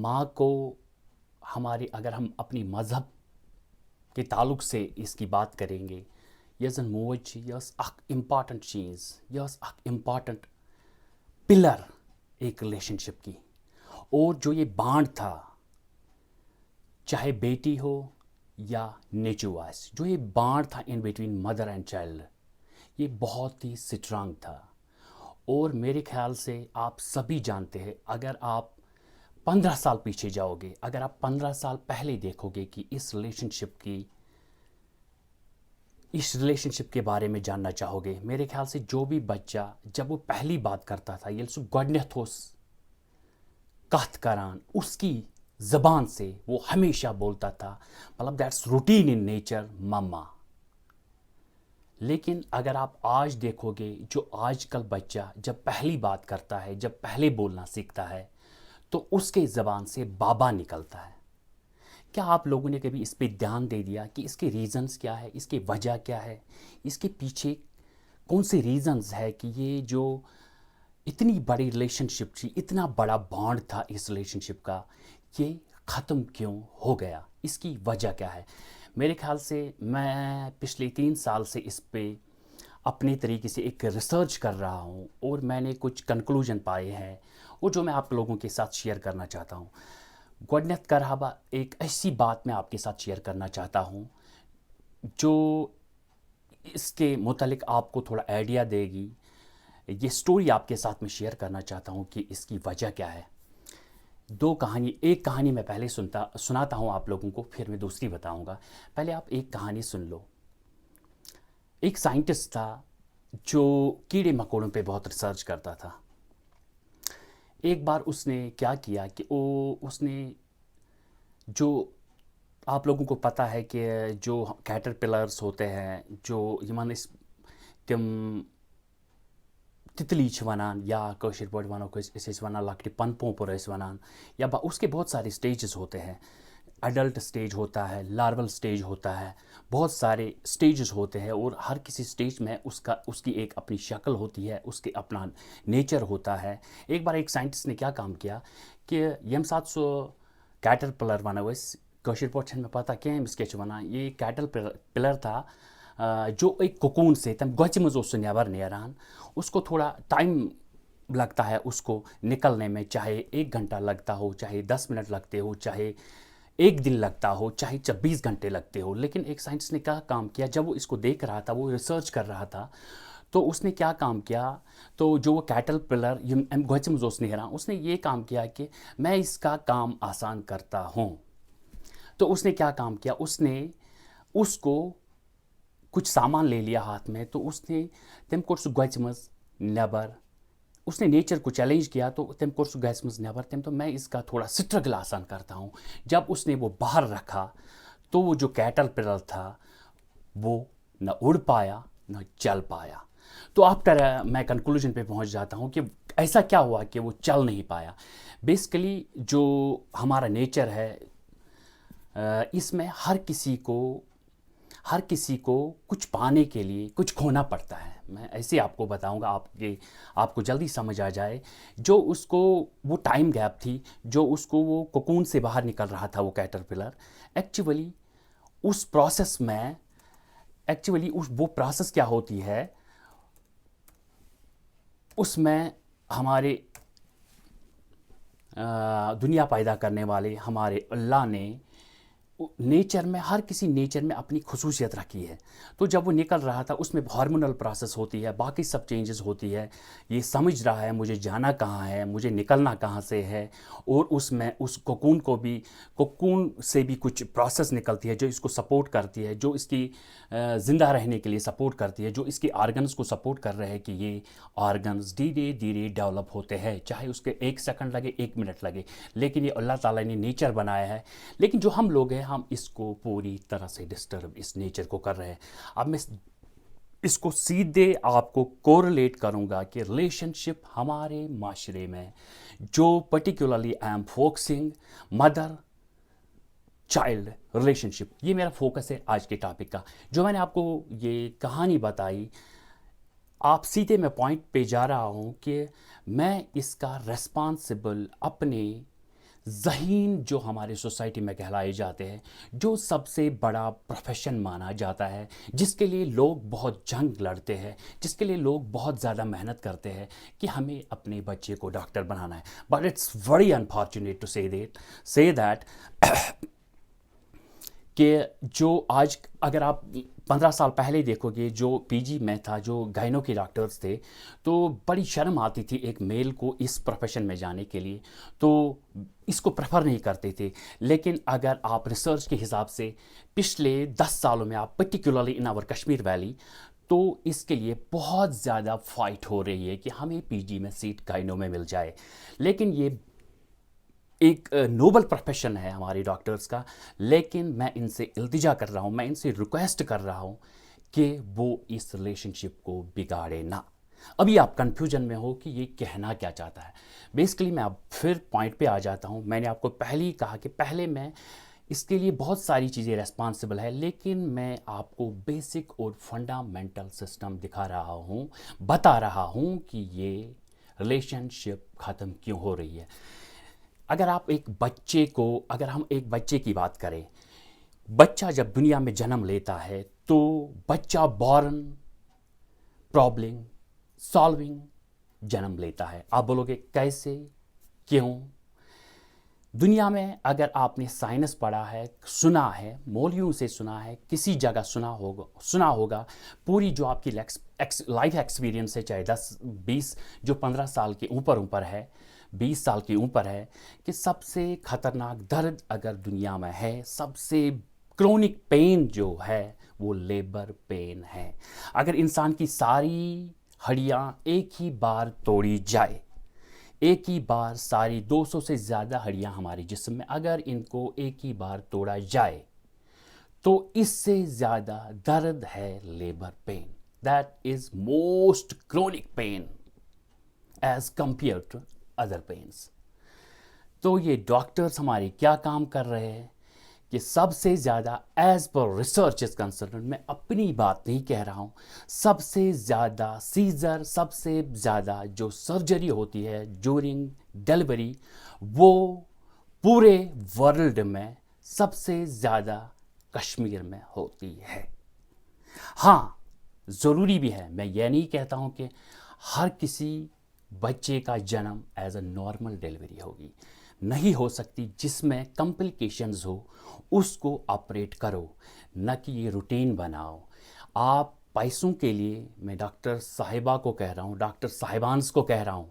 ماں کو اگر ہم اپنی مذہب کے تعلق سے اس کی بات کریں گے، یہ زن موج چھ، یہ اخ امپارٹنٹ چیز، یہ اخ امپارٹنٹ پلر ایک ریلیشن شپ کی. اور جو یہ بانڈ تھا، چاہے بیٹی ہو یا نیچو آس، جو یہ بانڈ تھا in between mother and child, یہ بہت ہی سٹرانگ تھا. اور میرے خیال سے آپ سبھی جانتے ہیں، اگر آپ 15 سال پیچھے جاؤ گے، اگر آپ 15 سال پہلے دیکھو گے کہ اس ریلیشن شپ کے بارے میں جاننا چاہو گے، میرے خیال سے جو بھی بچہ جب وہ پہلی بات کرتا تھا، یل سو گۄڈنیتھ اوس کتھ کران، اس کی زبان سے وہ ہمیشہ بولتا تھا، مطلب دیٹس روٹین ان نیچر، مما. لیکن اگر آپ آج دیکھو گے، جو آج کل بچہ جب پہلی بات کرتا ہے، جب پہلے بولنا سیکھتا ہے، تو اس کے زبان سے بابا نکلتا ہے. کیا آپ لوگوں نے کبھی اس پہ دھیان دے دیا کہ اس کے ریزنز کیا ہے، اس کی وجہ کیا ہے، اس کے پیچھے کون سے ریزنز ہے کہ یہ جو اتنی بڑی ریلیشن شپ تھی، اتنا بڑا بانڈ تھا اس ریلیشن شپ کا، یہ ختم کیوں ہو گیا، اس کی وجہ کیا ہے؟ میرے خیال سے میں پچھلے 3 سال سے اس پہ اپنے طریقے سے ایک ریسرچ کر رہا ہوں، اور میں نے کچھ کنکلوژن پائے ہیں، اور جو میں آپ لوگوں کے ساتھ شیئر کرنا چاہتا ہوں. گۄڈنیتھ کرہا بہ ایک ایسی بات میں آپ کے ساتھ شیئر کرنا چاہتا ہوں جو اس کے متعلق آپ کو تھوڑا آئیڈیا دے گی. یہ سٹوری آپ کے ساتھ میں شیئر کرنا چاہتا ہوں کہ اس کی وجہ کیا ہے. ایک کہانی میں پہلے سناتا ہوں آپ لوگوں کو، پھر میں دوسری بتاؤں گا. پہلے آپ ایک کہانی سن لو. ایک سائنٹسٹ تھا جو کیڑے مکوڑوں پہ بہت ریسرچ کرتا تھا. ایک بار اس نے کیا کیا کہ اس نے جو آپ لوگوں کو پتہ ہے کہ جو کیٹر پلرز ہوتے ہیں، جو یمن تم تتلی ونان، یا کاشر پٲٹھۍ ونو ونان لکٹہِ پن پوپر ونان، یا اس کے بہت سارے سٹیجز ہوتے ہیں. ایڈلٹ سٹیج ہوتا ہے، لارول سٹیج ہوتا ہے، بہت سارے سٹیجز ہوتے ہیں، اور ہر کسی سٹیج میں اس کی ایک اپنی شکل ہوتی ہے، اس کے اپنا نیچر ہوتا ہے. ایک بار ایک سائنٹسٹ نے کیا کام کیا کہ یم سات سو کیٹر پلر ونو کاشر پٲٹھۍ چھنہٕ مےٚ پتہ کینٛہہ أمِس کیٛاہ چھِ ونان، یہ کیٹر پلر تھا جو ایک کوکون سے تم گوچ منٛز اوس سُہ نیبر نیران. اس کو تھوڑا ٹائم لگتا ہے اس کو نکلنے میں، چاہے 1 گھنٹہ لگتا ہو، چاہے 10 منٹ لگتے ہو، چاہے 1 دن لگتا ہو، چاہے 24 گھنٹے لگتے ہو. لیکن ایک سائنٹسٹ نے کیا کام کیا، جب وہ اس کو دیکھ رہا تھا، وہ ریسرچ کر رہا تھا، تو اس نے کیا کام کیا، تو جو وہ کیٹل پلر گوچ منٛز اوس نیران، اس نے یہ کام کیا کہ میں اس کا کام آسان کرتا ہوں. تو اس نے کیا کام کیا، اس نے اس کو کچھ سامان لے لیا ہاتھ میں، تو اس نے تم کوٚر سُہ گوچ منٛز نیبر. اس نے نیچر کو چیلنج کیا، تو تم کوٚر سُہ گوچ منٛز نیبر. تو میں اس کا تھوڑا سٹرگل آسان کرتا ہوں. جب اس نے وہ باہر رکھا، تو وہ جو کیٹل پلر تھا وہ نہ اڑ پایا نہ چل پایا. تو آفٹر میں کنکلوژن پہ پہنچ جاتا ہوں کہ ایسا کیا ہوا کہ وہ چل نہیں پایا. بیسیکلی جو ہمارا نیچر ہے، اس میں ہر کسی کو کچھ پانے کے لیے کچھ کھونا پڑتا ہے. میں ایسے آپ کو بتاؤں گا آپ کو جلدی سمجھ آ جائے. جو اس کو وہ ٹائم گیپ تھی، جو اس کو وہ کوکون سے باہر نکل رہا تھا وہ کیٹر پلر، ایکچولی اس پروسیس میں وہ پروسیس کیا ہوتی ہے، اس میں ہمارے دنیا پیدا کرنے والے ہمارے اللہ نے نیچر میں، ہر کسی نیچر میں اپنی خصوصیت رکھی ہے. تو جب وہ نکل رہا تھا، اس میں ہارمونل پروسیس ہوتی ہے، باقی سب چینجز ہوتی ہے. یہ سمجھ رہا ہے مجھے جانا کہاں ہے، مجھے نکلنا کہاں سے ہے. اور اس میں اس کوکون سے بھی کچھ پروسیس نکلتی ہے جو اس کو سپورٹ کرتی ہے، جو اس کی زندہ رہنے کے لیے سپورٹ کرتی ہے، جو اس کے آرگنز کو سپورٹ کر رہے ہیں کہ یہ آرگنز دھیرے دھیرے ڈیولپ ہوتے ہیں، چاہے اس کے 1 سیکنڈ لگے، 1 منٹ لگے. لیکن یہ اللہ تعالیٰ نے نیچر بنایا ہے. لیکن جو ہم لوگ ہیں، ہم اس کو پوری طرح سے ڈسٹرب اس نیچر کو کر رہے ہیں. اب میں اس کو سیدھے آپ کو کوریلیٹ کروں گا کہ ریلیشن شپ ہمارے معاشرے میں جو particularly I am focusing mother child relationship, یہ میرا فوکس ہے آج کے ٹاپک کا. جو میں نے آپ کو یہ کہانی بتائی، آپ سیدھے میں پوائنٹ پہ جا رہا ہوں کہ میں اس کا ریسپانسبل اپنے ذہین جو ہمارے سوسائٹی میں کہلائے جاتے ہیں، جو سب سے بڑا پروفیشن مانا جاتا ہے، جس کے لیے لوگ بہت جنگ لڑتے ہیں، جس کے لیے لوگ بہت زیادہ محنت کرتے ہیں کہ ہمیں اپنے بچے کو ڈاکٹر بنانا ہے. But it's very unfortunate to say that کہ جو آج اگر آپ 15 سال پہلے دیکھو گے، جو پی جی میں تھا، جو گائنو کے ڈاکٹرز تھے، تو بڑی شرم آتی تھی ایک میل کو اس پروفیشن میں جانے کے لیے، تو اس کو پریفر نہیں کرتے تھے. لیکن اگر آپ ریسرچ کے حساب سے پچھلے 10 سالوں میں آپ particularly in our Kashmir valley, تو اس کے لیے بہت زیادہ فائٹ ہو رہی ہے کہ ہمیں پی جی میں سیٹ گائنو میں مل جائے. لیکن یہ ایک نوبل پروفیشن ہے ہمارے ڈاکٹرز کا، لیکن میں ان سے التجا کر رہا ہوں، میں ان سے ریکویسٹ کر رہا ہوں کہ وہ اس ریلیشن شپ کو بگاڑے نہ. ابھی آپ کنفیوژن میں ہو کہ یہ کہنا کیا چاہتا ہے. بیسکلی میں اب پھر پوائنٹ پہ آ جاتا ہوں. میں نے آپ کو پہلے ہی کہا کہ پہلے میں اس کے لیے بہت ساری چیزیں ریسپانسبل ہے، لیکن میں آپ کو بیسک اور فنڈامنٹل سسٹم دکھا رہا ہوں، بتا رہا ہوں کہ یہ ریلیشن شپ ختم کیوں ہو رہی ہے. اگر ہم ایک بچے کی بات کریں، بچہ جب دنیا میں جنم لیتا ہے تو بچہ بورن پرابلم سالونگ جنم لیتا ہے. آپ بولو گے کیسے، کیوں؟ دنیا میں اگر آپ نے سائنس پڑھا ہے، سنا ہے، مولویوں سے سنا ہے، کسی جگہ سنا ہوگا، پوری جو آپ کی لائف ایکسپیرینس ہے، چاہے 10 20 جو 15 سال کے اوپر ہے، 20 سال کے اوپر ہے، کہ سب سے خطرناک درد اگر دنیا میں ہے، سب سے کرونک پین جو ہے، وہ لیبر پین ہے. اگر انسان کی ساری ہڈیاں ایک ہی بار توڑی جائے، ایک ہی بار ساری 200 سے زیادہ ہڈیاں ہمارے جسم میں اگر ان کو ایک ہی بار توڑا جائے، تو اس سے زیادہ درد ہے labour pain. That is most chronic pain as compare to other pains. تو یہ ڈاکٹرز ہمارے کیا کام کر رہے ہیں کہ سب سے زیادہ as per research is concern, میں اپنی بات نہیں کہہ رہا ہوں، سب سے زیادہ سیزر، سب سے زیادہ جو سرجری ہوتی ہے ڈیورنگ ڈیلیوری، وہ پورے ورلڈ میں سب سے زیادہ کشمیر میں ہوتی ہے. ہاں، ضروری بھی ہے، میں یہ نہیں کہتا ہوں کہ ہر کسی بچے کا جنم ایز اے نارمل ڈیلیوری ہوگی، نہیں ہو سکتی. جس میں کمپلیکیشنز ہو اس کو آپریٹ کرو، نہ کہ یہ روٹین بناؤ. آپ پیسوں کے لیے، میں ڈاکٹر صاحبہ کو کہہ رہا ہوں، ڈاکٹر صاحبانس کو کہہ رہا ہوں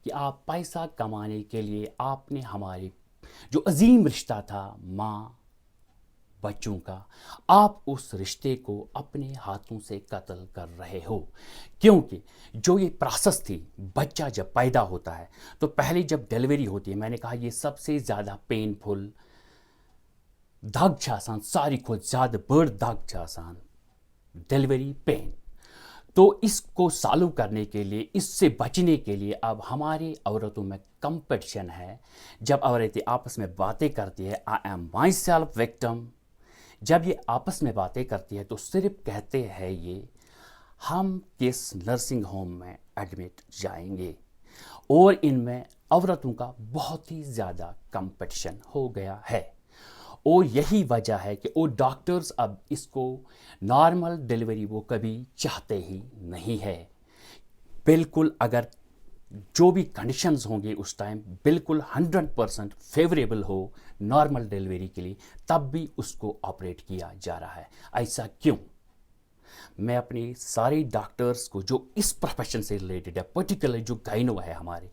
کہ آپ پیسہ کمانے کے لیے آپ نے ہمارے جو عظیم رشتہ تھا ماں بچوں کا، آپ اس رشتے کو اپنے ہاتھوں سے قتل کر رہے ہو. کیونکہ جو یہ پروسیس تھی، بچہ جب پیدا ہوتا ہے تو پہلے جب ڈیلیوری ہوتی ہے، میں نے کہا یہ سب سے زیادہ پین فل دگ چھ آسان، ساری کھوت زیادہ بڑ دگ چھ آسان ڈیلیوری پین. تو اس کو سالو کرنے کے لیے، اس سے بچنے کے لیے اب ہماری عورتوں میں کمپٹیشن ہے. جب عورتیں آپس میں باتیں کرتی ہے، I am my self victim, جب یہ آپس میں باتیں کرتی ہے تو صرف کہتے ہیں یہ ہم کس نرسنگ ہوم میں ایڈمٹ جائیں گے. اور ان میں عورتوں کا بہت ہی زیادہ کمپٹیشن ہو گیا ہے. اور یہی وجہ ہے کہ وہ ڈاکٹرز اب اس کو نارمل ڈیلیوری وہ کبھی چاہتے ہی نہیں ہے. بالکل اگر جو بھی کنڈیشنز ہوں گے اس ٹائم بالکل 100% فیوریبل ہو نارمل ڈیلیوری کے لیے، تب بھی اس کو آپریٹ کیا جا رہا ہے. ایسا کیوں؟ میں اپنے سارے ڈاکٹرز کو جو اس پروفیشن سے ریلیٹڈ ہے، پرٹیکولر جو گائنو ہے ہمارے،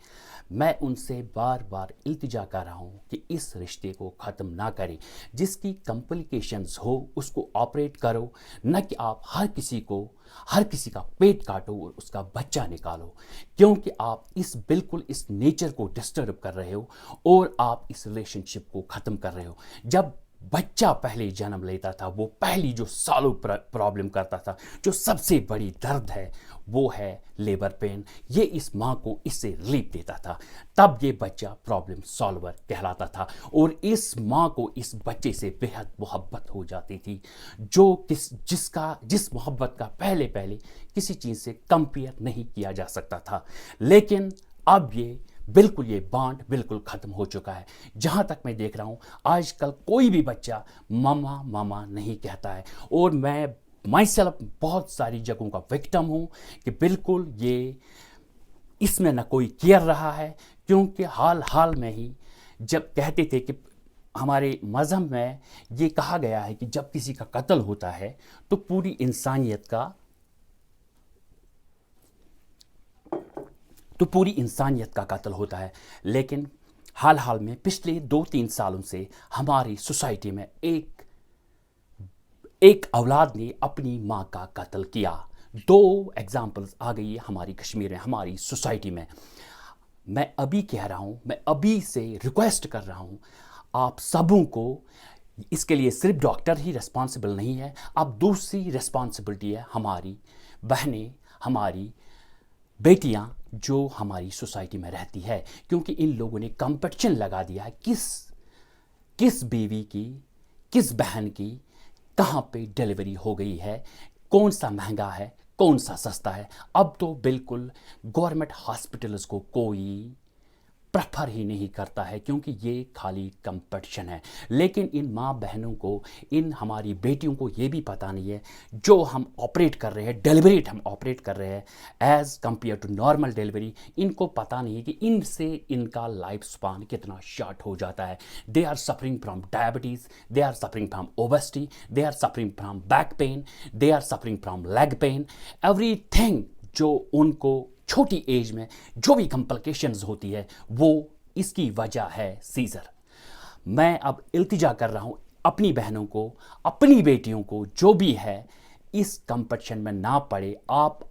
میں ان سے بار بار التجا کر رہا ہوں کہ اس رشتے کو ختم نہ کریں. جس کی کمپلیکیشنز ہو اس کو آپریٹ کرو، نہ کہ آپ ہر کسی کا پیٹ کاٹو اور اس کا بچہ نکالو. کیونکہ آپ بالکل اس نیچر کو ڈسٹرب کر رہے ہو اور آپ اس ریلیشن شپ کو ختم کر رہے ہو. جب بچہ پہلے جنم لیتا تھا، وہ پہلی جو سالو پرابلم کرتا تھا، جو سب سے بڑی درد ہے، وہ ہے لیبر پین. یہ اس ماں کو اس سے ریلیف دیتا تھا، تب یہ بچہ پرابلم سالور کہلاتا تھا. اور اس ماں کو اس بچے سے بے حد محبت ہو جاتی تھی، جس محبت کا پہلے کسی چیز سے کمپیئر نہیں کیا جا سکتا تھا. لیکن اب یہ بالکل یہ بانڈ بالکل ختم ہو چکا ہے. جہاں تک میں دیکھ رہا ہوں آج کل کوئی بھی بچہ ماما ماما نہیں کہتا ہے, اور میں مائی سیلف بہت ساری جگہوں کا وکٹم ہوں کہ بالکل یہ اس میں نہ کوئی کیئر رہا ہے. کیونکہ حال میں ہی جب کہتے تھے کہ ہمارے مذہب میں یہ کہا گیا ہے کہ جب کسی کا قتل ہوتا ہے تو پوری انسانیت کا قتل ہوتا ہے. لیکن حال میں پچھلے 2-3 سالوں سے ہماری سوسائٹی میں ایک اولاد نے اپنی ماں کا قتل کیا. 2 ایگزامپلز آ گئی ہماری کشمیر میں, ہماری سوسائٹی میں. میں ابھی کہہ رہا ہوں, میں ابھی سے ریکویسٹ کر رہا ہوں آپ سبوں کو, اس کے لیے صرف ڈاکٹر ہی ریسپانسبل نہیں ہے, اب دوسری ریسپانسبلٹی ہے ہماری بہنیں, ہماری بیٹیاں جو ہماری سوسائٹی میں رہتی ہے. کیونکہ ان لوگوں نے کمپٹیشن لگا دیا ہے کس بیوی کی, کس بہن کی کہاں پہ ڈیلیوری ہو گئی ہے, کون سا مہنگا ہے, کون سا سستا ہے. اب تو بالکل گورنمنٹ ہاسپٹلز کو کوئی پریفر ہی نہیں کرتا ہے, کیونکہ یہ خالی کمپٹیشن ہے. لیکن ان ماں بہنوں کو, ان ہماری بیٹیوں کو یہ بھی پتہ نہیں ہے جو ہم آپریٹ کر رہے ہیں, ڈیلیوریٹ ہم آپریٹ کر رہے ہیں as compare to normal delivery, ان کو پتہ نہیں ہے کہ ان سے ان کا لائف سپان کتنا شارٹ ہو جاتا ہے. They are suffering from diabetes, they are suffering from obesity, they are suffering from back pain, they are suffering from leg pain, everything جو ان کو چھوٹی ایج میں جو بھی کمپلیکیشنز ہوتی ہے وہ اس کی وجہ ہے سیزر. میں اب التجا کر رہا ہوں اپنی بہنوں کو, اپنی بیٹیوں کو, جو بھی ہے اس کمپٹیشن میں نہ پڑے. آپ